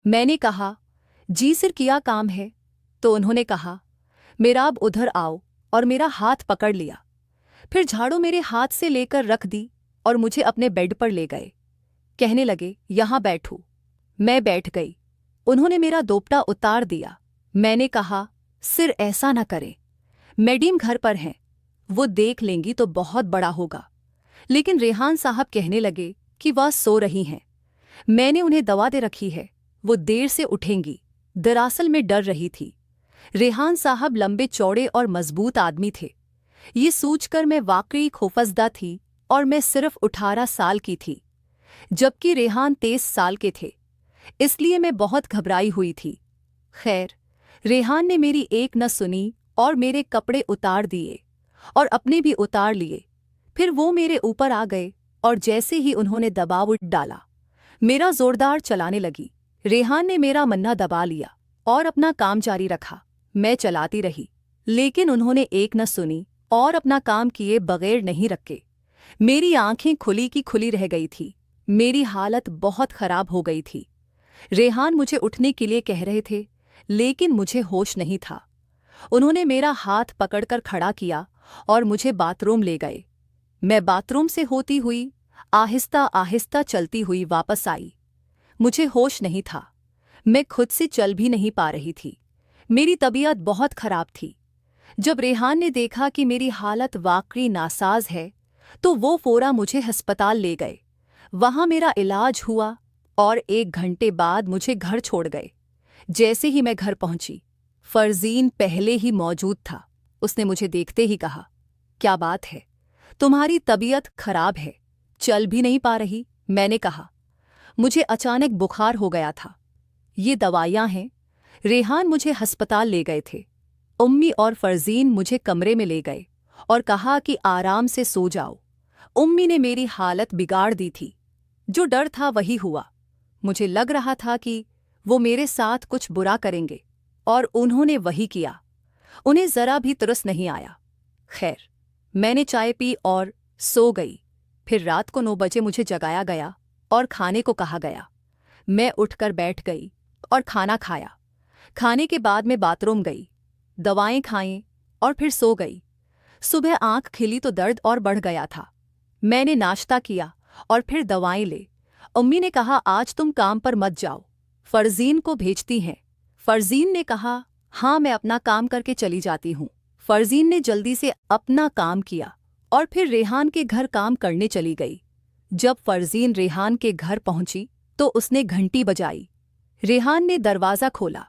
मैंने कहा, जी सर, किया काम है। तो उन्होंने कहा, मेरा अब उधर आओ, और मेरा हाथ पकड़ लिया। फिर झाड़ू मेरे हाथ से लेकर रख दी और मुझे अपने बेड पर ले गए। कहने लगे, यहाँ बैठो। मैं बैठ गई। उन्होंने मेरा दोपटा उतार दिया। मैंने कहा, सिर ऐसा न करें, मैडम घर पर हैं, वो देख लेंगी तो बहुत बड़ा होगा। लेकिन रेहान साहब कहने लगे कि वह सो रही हैं। मैंने उन्हें दवा दे रखी है, वो देर से उठेंगी। दरअसल मैं डर रही थी। रेहान साहब लंबे चौड़े और मजबूत आदमी थे। ये सोचकर मैं वाकई खौफजदा थी, और मैं सिर्फ 18 साल की थी, जबकि रेहान 23 साल के थे। इसलिए मैं बहुत घबराई हुई थी। खैर, रेहान ने मेरी एक न सुनी और मेरे कपड़े उतार दिए और अपने भी उतार लिए। फिर वो मेरे ऊपर आ गए और जैसे ही उन्होंने दबाव डाला, मेरा जोरदार चलाने लगी। रेहान ने मेरा मन्ना दबा लिया और अपना काम जारी रखा। मैं चलाती रही, लेकिन उन्होंने एक न सुनी और अपना काम किए बगैर नहीं रखे। मेरी आंखें खुली की खुली रह गई थी। मेरी हालत बहुत खराब हो गई थी। रेहान मुझे उठने के लिए कह रहे थे, लेकिन मुझे होश नहीं था। उन्होंने मेरा हाथ पकड़कर खड़ा किया और मुझे बाथरूम ले गए। मैं बाथरूम से होती हुई आहिस्ता आहिस्ता चलती हुई वापस आई। मुझे होश नहीं था। मैं खुद से चल भी नहीं पा रही थी। मेरी तबीयत बहुत खराब थी। जब रेहान ने देखा कि मेरी हालत वाकई नासाज है, तो वो फौरा मुझे अस्पताल ले गए। वहाँ मेरा इलाज हुआ और 1 घंटे बाद मुझे घर छोड़ गए। जैसे ही मैं घर पहुंची, फरजीन पहले ही मौजूद था। उसने मुझे देखते ही कहा, क्या बात है, तुम्हारी तबीयत खराब है, चल भी नहीं पा रही। मैंने कहा, मुझे अचानक बुखार हो गया था। ये दवाइयाँ हैं। रेहान मुझे अस्पताल ले गए थे। उम्मी और फरजीन मुझे कमरे में ले गए और कहा कि आराम से सो जाओ। उम्मी ने मेरी हालत बिगाड़ दी थी। जो डर था वही हुआ। मुझे लग रहा था कि वो मेरे साथ कुछ बुरा करेंगे, और उन्होंने वही किया। उन्हें जरा भी तरस नहीं आया। खैर, मैंने चाय पी और सो गई। फिर रात को 9 बजे मुझे जगाया गया और खाने को कहा गया। मैं उठकर बैठ गई और खाना खाया। खाने के बाद मैं बाथरूम गई, दवाएं खाईं और फिर सो गई। सुबह आंख खिली तो दर्द और बढ़ गया था। मैंने नाश्ता किया और फिर दवाएं ले। अम्मी ने कहा, आज तुम काम पर मत जाओ, फरजीन को भेजती हैं। फरजीन ने कहा, हाँ, मैं अपना काम करके चली जाती हूँ। फरजीन ने जल्दी से अपना काम किया और फिर रेहान के घर काम करने चली गई। जब फरजीन रेहान के घर पहुंची तो उसने घंटी बजाई। रेहान ने दरवाज़ा खोला।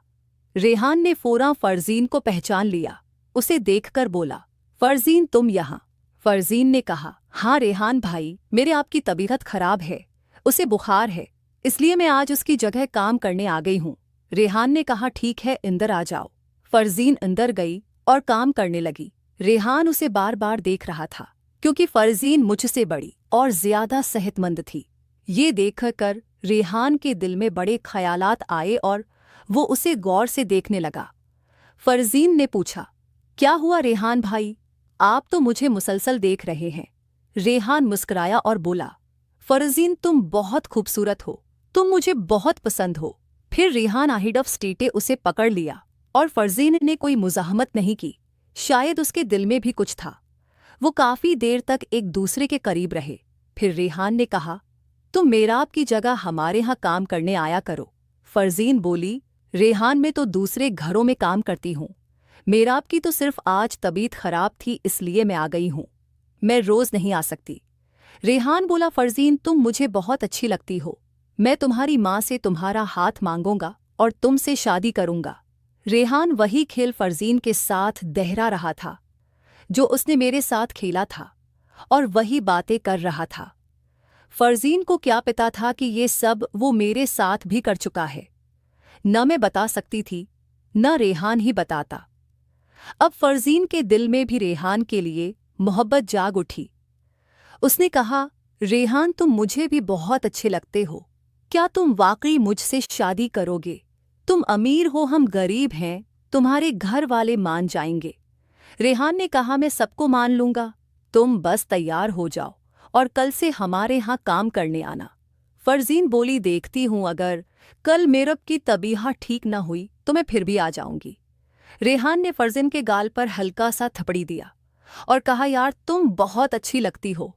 रेहान ने फौरा फरजीन को पहचान लिया। उसे देखकर बोला, फरजीन, तुम यहाँ? फरजीन ने कहा, हाँ रेहान भाई, मेरे आपकी तबीयत खराब है, उसे बुखार है, इसलिए मैं आज उसकी जगह काम करने आ गई हूँ। रेहान ने कहा, ठीक है, अंदर आ जाओ। फरजीन अंदर गई और काम करने लगी। रेहान उसे बार बार देख रहा था, क्योंकि फरजीन मुझसे बड़ी और ज्यादा सेहतमंद थी। ये देखकर रेहान के दिल में बड़े ख्यालात आए और वो उसे गौर से देखने लगा। फरजीन ने पूछा, क्या हुआ रेहान भाई, आप तो मुझे मुसलसल देख रहे हैं। रेहान मुस्कुराया और बोला, फरजीन, तुम बहुत खूबसूरत हो, तुम मुझे बहुत पसंद हो। फिर रेहान आहिडफ स्टेटे उसे पकड़ लिया और फरजीन ने कोई मुज़ाहमत नहीं की। शायद उसके दिल में भी कुछ था। वो काफ़ी देर तक एक दूसरे के करीब रहे। फिर रेहान ने कहा, तुम मेराब की जगह हमारे यहाँ काम करने आया करो। फरजीन बोली, रेहान, मैं तो दूसरे घरों में काम करती हूँ, मेराब की तो सिर्फ आज तबीयत खराब थी इसलिए मैं आ गई हूँ, मैं रोज़ नहीं आ सकती। रेहान बोला, फरजीन, तुम मुझे बहुत अच्छी लगती हो, मैं तुम्हारी माँ से तुम्हारा हाथ मांगूंगा और तुमसे शादी करूंगा। रेहान वही खेल फरजीन के साथ दोहरा रहा था जो उसने मेरे साथ खेला था, और वही बातें कर रहा था। फरजीन को क्या पता था कि ये सब वो मेरे साथ भी कर चुका है। न मैं बता सकती थी, न रेहान ही बताता। अब फरजीन के दिल में भी रेहान के लिए मोहब्बत जाग उठी। उसने कहा, रेहान, तुम मुझे भी बहुत अच्छे लगते हो, क्या तुम वाकई मुझसे शादी करोगे? तुम अमीर हो, हम गरीब हैं, तुम्हारे घर वाले मान जाएंगे। रेहान ने कहा, मैं सबको मान लूंगा, तुम बस तैयार हो जाओ और कल से हमारे यहाँ काम करने आना। फरजीन बोली, देखती हूँ, अगर कल मेरब की तबीयत ठीक न हुई तो मैं फिर भी आ जाऊंगी। रेहान ने फरज़ीन के गाल पर हल्का सा थपड़ी दिया और कहा, यार तुम बहुत अच्छी लगती हो।